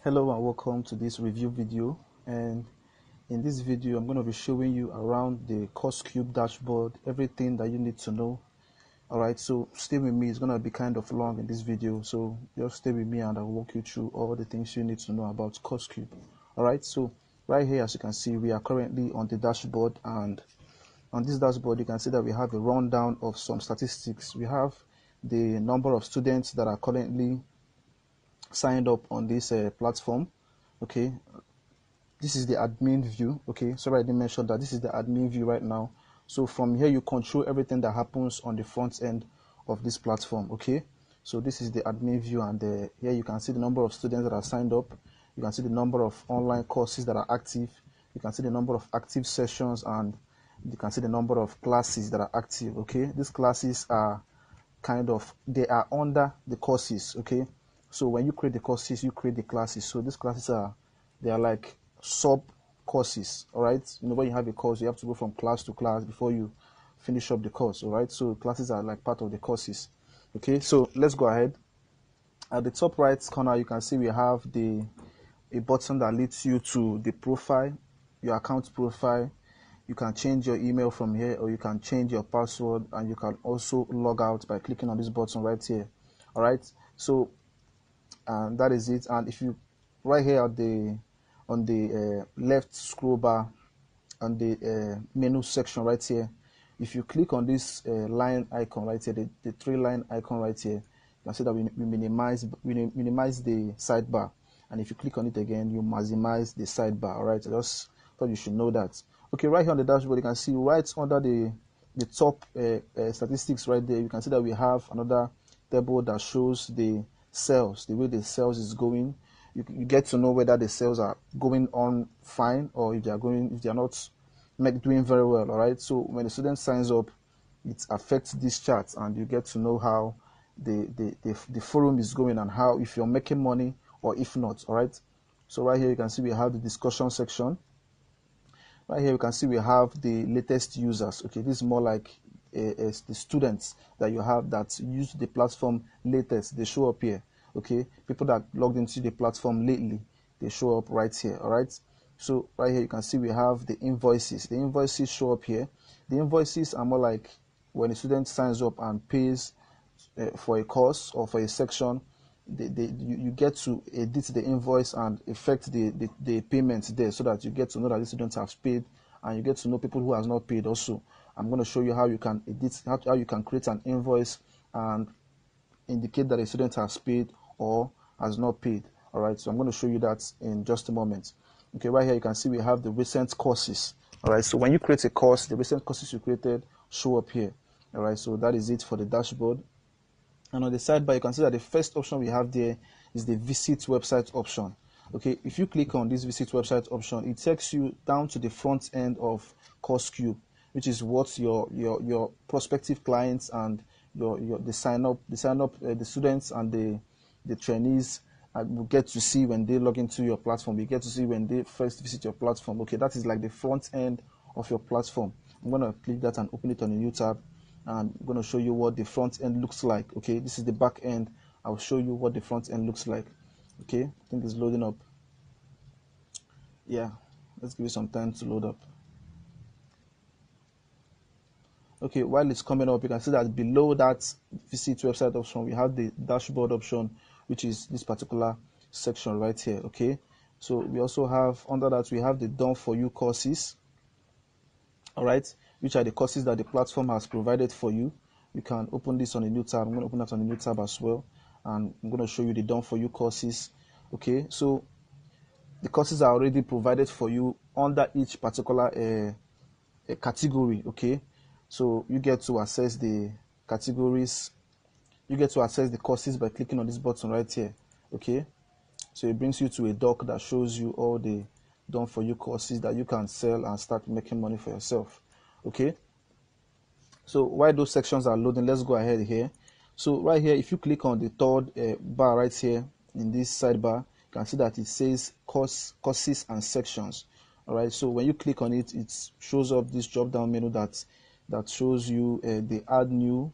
Hello and welcome to this review video, and in this video I'm going to be showing you around the CourseCube dashboard, everything that you need to know. Alright, so stay with me. It's going to be kind of long in this video, so just stay with me and I'll walk you through all the things you need to know about CourseCube. Alright, so right here, as you can see, we are currently on the dashboard, and on this dashboard you can see that we have a rundown of some statistics. We have the number of students that are currently signed up on this platform. Okay, this is the admin view. Okay, sorry I didn't mention that this is the admin view right now. So from here you control everything that happens on the front end of this platform. Okay, so this is the admin view, and here you can see the number of students that are signed up. You can see the number of online courses that are active. You can see the number of active sessions, and you can see the number of classes that are active. Okay, these classes are they are under the courses. Okay, so when you create the courses, you create the classes. So these classes they are like sub courses. All right, when you have a course, you have to go from class to class before you finish up the course. All right, so classes are like part of the courses. Okay, so let's go ahead. At the top right corner, you can see we have a button that leads you to the profile, your account profile. You can change your email from here, or you can change your password, and you can also log out by clicking on this button right here. All right, so that is it. And if you right here at on the left scroll bar on the menu section right here, if you click on this line icon right here, the three-line icon right here, you can see that we minimize the sidebar, and if you click on it again, you maximize the sidebar. All right, I just thought you should know that. Okay, right here on the dashboard, you can see right under the top statistics right there, you can see that we have another table that shows the sales, the way the sales is going. You get to know whether the sales are going on fine, or if they are not doing very well. All right, so when the student signs up, it affects these charts, and you get to know how the forum is going, and how if you're making money or if not. All right, so right here you can see we have the discussion section. Right here you can see we have the latest users. Okay, this is more like the students that you have that use the platform latest. They show up here. Okay, people that logged into the platform lately, they show up right here. All right, so right here you can see we have the invoices. The invoices show up here. The invoices are more like when a student signs up and pays for a course or for a section, you get to edit the invoice and effect the payments there, so that you get to know that the students have paid, and you get to know people who has not paid also. I'm going to show you how you can edit, how you can create an invoice and indicate that a student has paid or has not paid. All right, so I'm going to show you that in just a moment. Okay, right here you can see we have the recent courses. All right, so when you create a course, the recent courses you created show up here. All right, so that is it for the dashboard. And on the sidebar, you can see that the first option we have there is the visit website option. Okay, if you click on this visit website option, it takes you down to the front end of CourseCube, which is what your prospective clients and the students and the trainees will get to see when they log into your platform. You get to see when they first visit your platform. Okay, that is like the front end of your platform. I'm going to click that and open it on a new tab, and I'm going to show you what the front end looks like. Okay, this is the back end. I'll show you what the front end looks like. Okay, I think it's loading up. Yeah, let's give it some time to load up. Okay, while it's coming up, you can see that below that visit website option, we have the dashboard option, which is this particular section right here. Okay, so we also have under that, we have the done for you courses. All right, which are the courses that the platform has provided for you. You can open this on a new tab. I'm going to open that on a new tab as well, and I'm going to show you the done for you courses. Okay, so the courses are already provided for you under each particular category. Okay, so you get to access the categories. You get to access the courses by clicking on this button right here. Okay, so it brings you to a doc that shows you all the done for you courses that you can sell and start making money for yourself. Okay, so while those sections are loading, let's go ahead here. So right here, if you click on the third bar right here in this sidebar, you can see that it says courses and sections. All right, so when you click on it, it shows up this drop down menu that shows you the add new,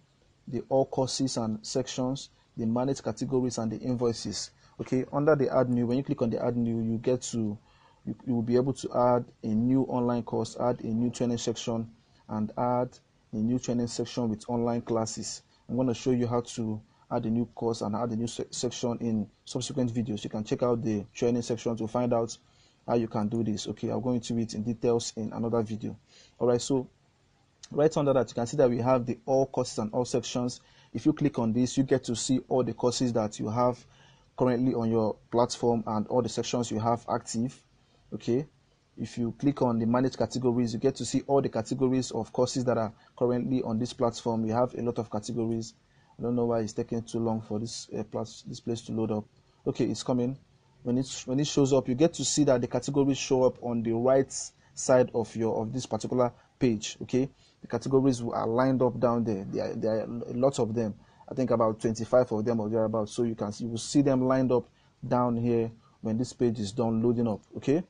the all courses and sections, the manage categories, and the invoices. Okay, under the add new, when you click on the add new, you get to you will be able to add a new online course, add a new training section, and add a new training section with online classes. I'm going to show you how to add a new course and add a new section in subsequent videos. You can check out the training section to find out how you can do this. Okay, I'll go into it in details in another video. All right, so right under that, you can see that we have the all courses and all sections. If you click on this, you get to see all the courses that you have currently on your platform and all the sections you have active. Okay, if you click on the manage categories, you get to see all the categories of courses that are currently on this platform. We have a lot of categories. I don't know why it's taking too long for this place to load up. Okay, it's coming. When it shows up, you get to see that the categories show up on the right side of this particular page. Okay, the categories are lined up down there. There are a lot of them. I think about 25 of them or thereabouts. So you will see them lined up down here when this page is done loading up. Okay,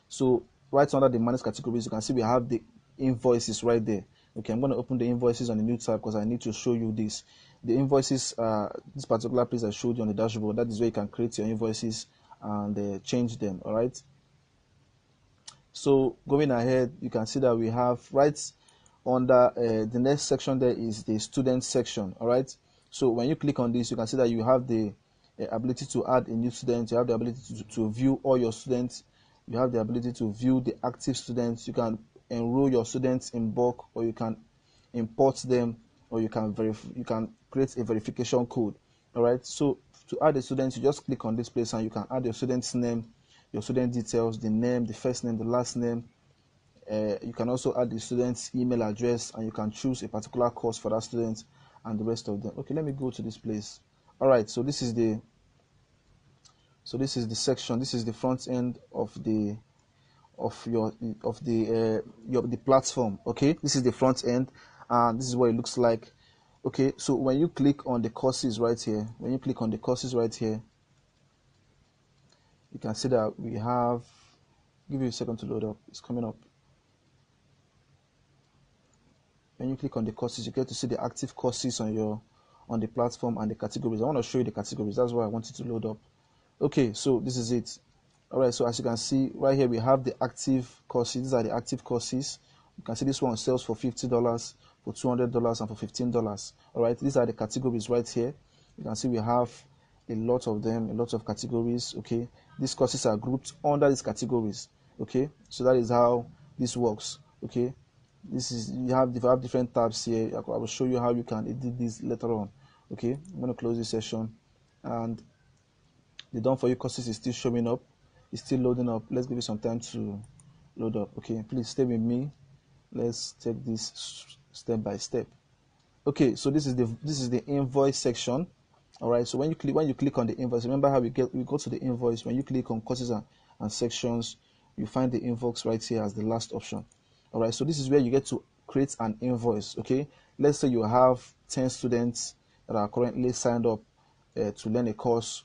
so right under the manage categories, you can see we have the invoices right there. Okay, I'm going to open the invoices on a new tab because I need to show you this. The invoices, this particular place I showed you on the dashboard, that is where you can create your invoices and change them. All right, so going ahead, you can see that we have right under the next section there is the student section. All right, so when you click on this, you can see that you have the ability to add a new student. You have the ability to view all your students. You have the ability to view the active students. You can enroll your students in bulk, or you can import them, or you can create a verification code. All right, so to add a student, you just click on this place and you can add your student's name, your student details, the name, the first name, the last name. You can also add the student's email address, and you can choose a particular course for that student and the rest of them. Okay, let me go to this place. All right, so this is the section. This is the front end of the platform. Okay, this is the front end, and this is what it looks like. Okay, so when you click on the courses right here, you can see that we have, give you a second to load up, it's coming up. When you click on the courses, you get to see the active courses on the platform and the categories. I want to show you the categories. That's why I wanted to load up. Okay, so this is it. All right, so as you can see right here, we have the active courses. These are the active courses. You can see this one sells for $50, for $200, and for $15. All right, these are the categories right here. You can see we have a lot of them, a lot of categories. Okay, these courses are grouped under these categories. Okay, so that is how this works. Okay, you have different tabs here. I will show you how you can edit this later on. Okay, I'm going to close this session, and the done for you courses is still showing up. It's still loading up. Let's give it some time to load up. Okay, please stay with me. Let's take this step by step. Okay, so this is the invoice section. All right, so when you click on the invoice, remember how we go to the invoice. When you click on courses and sections, you find the invoice right here as the last option. All right, so this is where you get to create an invoice. Okay, let's say you have 10 students that are currently signed up to learn a course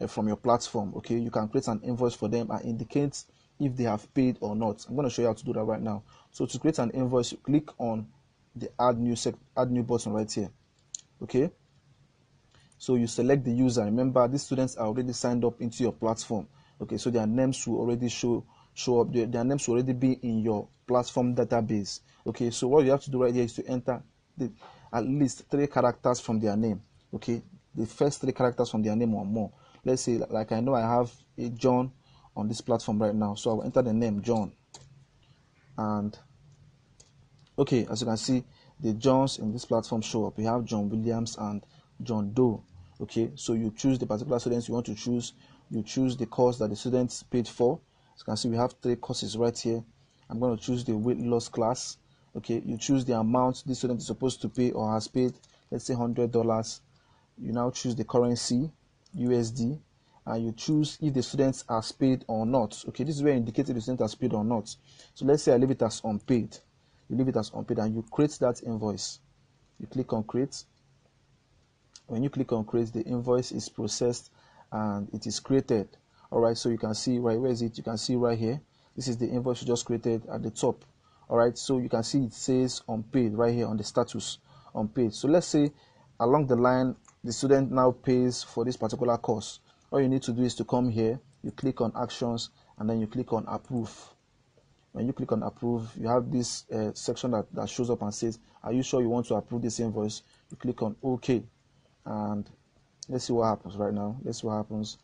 from your platform. Okay, you can create an invoice for them and indicate if they have paid or not. I'm going to show you how to do that right now. So to create an invoice, you click on the add new button right here. Okay, so you select the user. Remember, these students are already signed up into your platform. Okay, so their names will already show up. Their names will already be in your platform database. Okay, so what you have to do right here is to enter at least 3 characters from their name. Okay, the first 3 characters from their name or more. Let's say, like, I know I have a John on this platform right now, so I will enter the name John. And okay, as you can see, the Johns in this platform show up. We have John Williams and John Doe. Okay, so you choose the particular students you want to choose. You choose the course that the students paid for. As you can see, we have 3 courses right here. I'm going to choose the weight loss class. Okay, you choose the amount the student is supposed to pay or has paid. Let's say $100. You now choose the currency, USD, and you choose if the students are paid or not. Okay, this is where you indicate if the student has paid or not. So let's say I leave it as unpaid. You leave it as unpaid and you create that invoice. You click on create. When you click on create, the invoice is processed and it is created. All right, so you can see right, where is it? You can see right here. This is the invoice you just created at the top. All right, so you can see it says unpaid right here on the status, unpaid. So let's say along the line the student now pays for this particular course. All you need to do is to come here, you click on actions, and then you click on approve. When you click on approve, you have this section that shows up and says, are you sure you want to approve this invoice? You click on OK, and let's see what happens right now. Let's see what happens.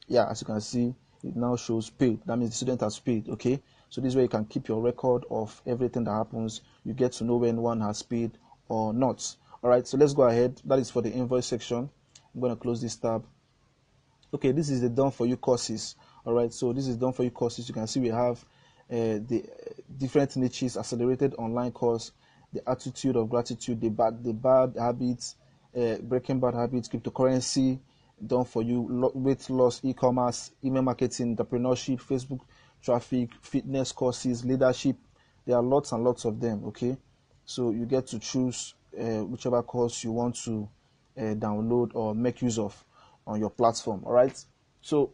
Yeah, as you can see, it now shows paid. That means the student has paid. Okay, so this way you can keep your record of everything that happens. You get to know when one has paid or not. All right, so let's go ahead. That is for the invoice section. I'm going to close this tab. Okay, this is the done for you courses. All right, so this is done for you courses. You can see we have the different niches: accelerated online course, the attitude of gratitude, the bad habits, breaking bad habits, cryptocurrency, done for you, weight loss, e-commerce, email marketing, entrepreneurship, Facebook traffic, fitness courses, leadership. There are lots and lots of them. Okay, so you get to choose whichever course you want to download or make use of on your platform. All right, so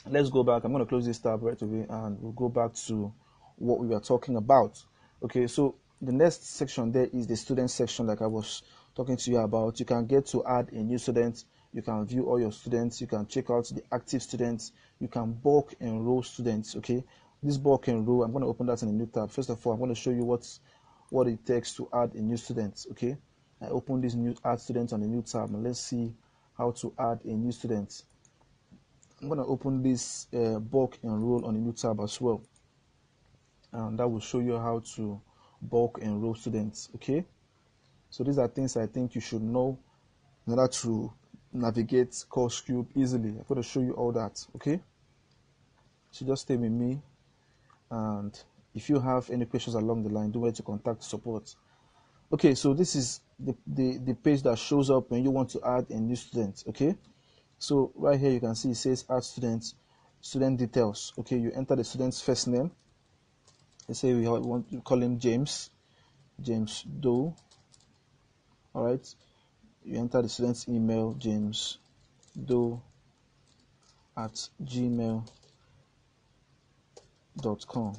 let's go back. I'm going to close this tab right away and we'll go back to what we were talking about. Okay, so the next section there is the student section, like I was talking to you about. You can get to add a new student, you can view all your students, you can check out the active students, you can bulk enroll students. Okay, this bulk enroll, I'm going to open that in a new tab. First of all, I'm going to show you what it takes to add a new student. Okay, I open this new add student on a new tab, and let's see how to add a new student. I'm going to open this bulk enroll on a new tab as well, and that will show you how to bulk enroll students. Okay, so these are things I think you should know in order to navigate CourseCube easily. I'm going to show you all that. Okay, so just stay with me, and if you have any questions along the line, don't wait to contact support. Okay, so this is the page that shows up when you want to add a new student. Okay, so right here you can see it says add student, student details. Okay, you enter the student's first name. Let's say we want to call him James Doe. All right, you enter the student's email, jamesdoe@gmail.com.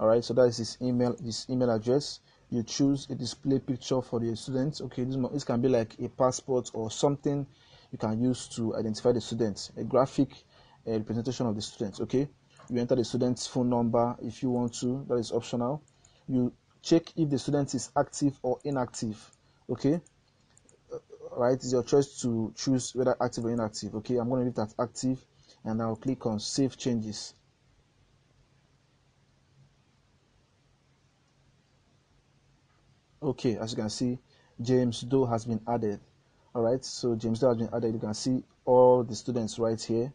all right, so that is his email address. You choose a display picture for the student. Okay, this can be like a passport or something you can use to identify the student, a graphic representation of the student. Okay, you enter the student's phone number if you want to, that is optional. You check if the student is active or inactive. Okay, right, it's your choice to choose whether active or inactive. Okay, I'm going to leave that active, and I'll click on save changes. Okay, as you can see, James Doe has been added. All right, so James Doe has been added. You can see all the students right here.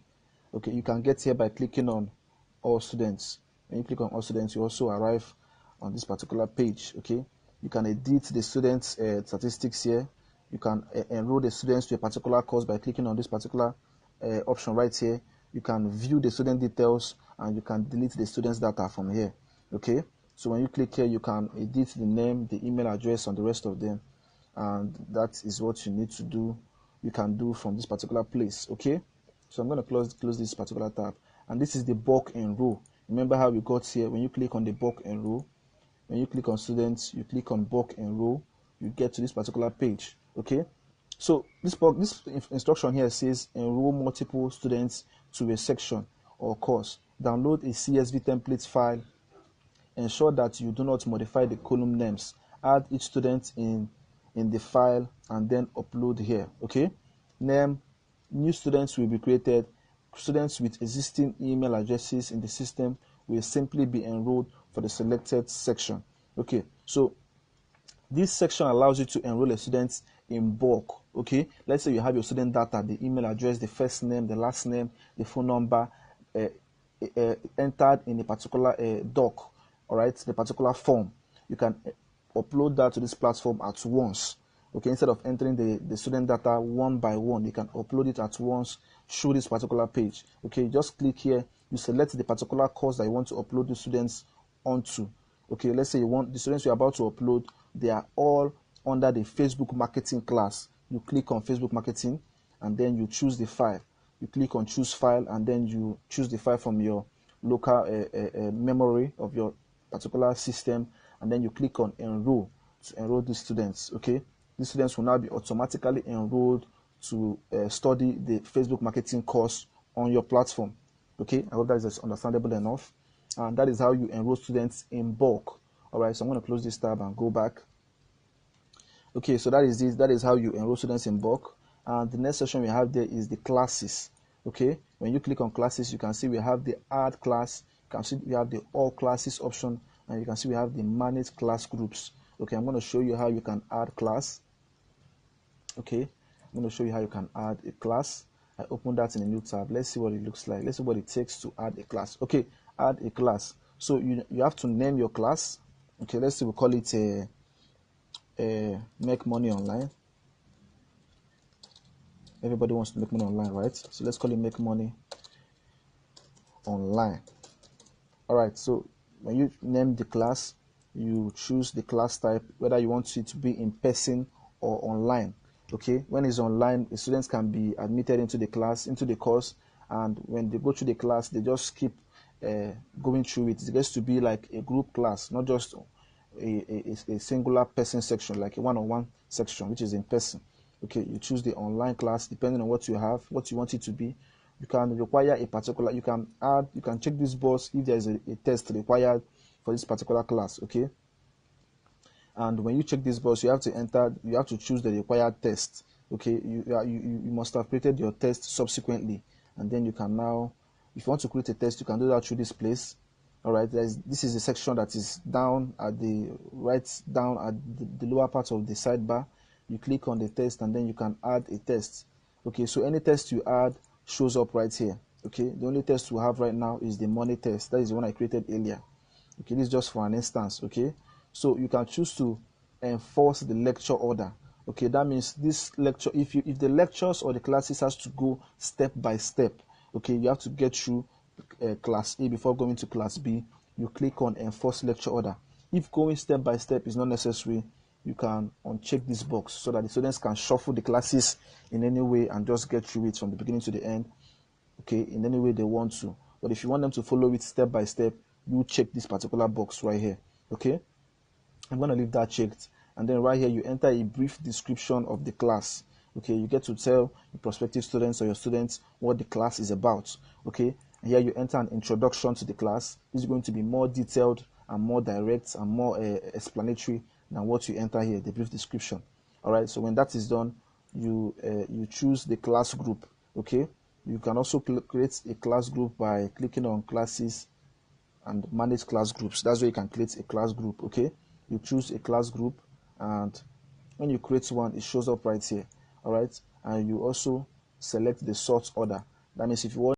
Okay, you can get here by clicking on all students. When you click on all students, you also arrive on this particular page. Okay, you can edit the students' statistics here. You can enroll the students to a particular course by clicking on this particular option right here. You can view the student details, and you can delete the students' data from here. Okay, so when you click here, you can edit the name, the email address, and the rest of them, and that is what you need to do. You can do from this particular place. Okay, so I'm going to close this particular tab, and this is the bulk enroll. Remember how we got here? When you click on the bulk enroll, when you click on students, you click on bulk enroll, you get to this particular page. Okay, so this instruction here says enroll multiple students to a section or course. Download a CSV template file. Ensure that you do not modify the column names. Add each student in the file and then upload here. Okay, name, new students will be created. Students with existing email addresses in the system will simply be enrolled for the selected section. Okay, so this section allows you to enroll a student in bulk. Okay, let's say you have your student data, the email address, the first name, the last name, the phone number entered in a particular doc. All right, the particular form. You can upload that to this platform at once. Okay, instead of entering the student data one by one, you can upload it at once through this particular page. Okay, just click here, you select the particular course that you want to upload the students onto. Okay, let's say you want the students you're about to upload, they are all under the Facebook marketing class. You click on Facebook marketing, and then you choose the file. You click on choose file, and then you choose the file from your local memory of your particular system, and then you click on enroll to enroll the students. Okay, these students will now be automatically enrolled to study the Facebook marketing course on your platform. Okay, I hope that is understandable enough. And that is how you enroll students in bulk. All right, so I'm going to close this tab and go back. Okay, so that is how you enroll students in bulk. And the next section we have there is the classes. Okay, when you click on classes, you can see we have the add class, you can see we have the all classes option, and you can see we have the manage class groups. Okay, I'm going to show you how you can add class. Okay, I'm going to show you how you can add a class. I open that in a new tab. Let's see what it looks like. Let's see what it takes to add a class. Okay, add a class. So you have to name your class. Okay, let's see, we'll call it make money online. Everybody wants to make money online, right? So let's call it make money online. All right, so when you name the class, you choose the class type, whether you want it to be in person or online. Okay, when it's online, the students can be admitted into the class, into the course, and when they go through the class, they just keep going through it. It gets to be like a group class, not just a singular person section, like a one-on-one section, which is in person. Okay, you choose the online class depending on what you have, what you want it to be. You can require a particular, you can check this box if there is a test required for this particular class. Okay, and when you check this box, you have to choose the required test. Okay, you must have created your test subsequently, and then you can now, if you want to create a test, you can do that through this place. All right, this is the section that is down at the the lower part of the sidebar. You click on the test, and then you can add a test. Okay, so any test you add shows up right here. Okay, the only test we have right now is the money test. That is the one I created earlier. Okay, this is just for an instance. Okay, so you can choose to enforce the lecture order. Okay, that means this lecture, if the lectures or the classes has to go step by step, okay, you have to get through class A before going to class B. You click on enforce lecture order. If going step by step is not necessary, you can uncheck this box so that the students can shuffle the classes in any way and just get through it from the beginning to the end, okay, in any way they want to. But if you want them to follow it step by step, you check this particular box right here. Okay, I'm going to leave that checked, and then right here you enter a brief description of the class. Okay, you get to tell the prospective students or your students what the class is about. Okay, and here you enter an introduction to the class. This is going to be more detailed and more direct and more explanatory than what you enter here, the brief description. All right, so when that is done, you choose the class group. Okay, you can also create a class group by clicking on classes and manage class groups. That's where you can create a class group. Okay, you choose a class group, and when you create one, it shows up right here. All right, and you also select the sort order. That means if you want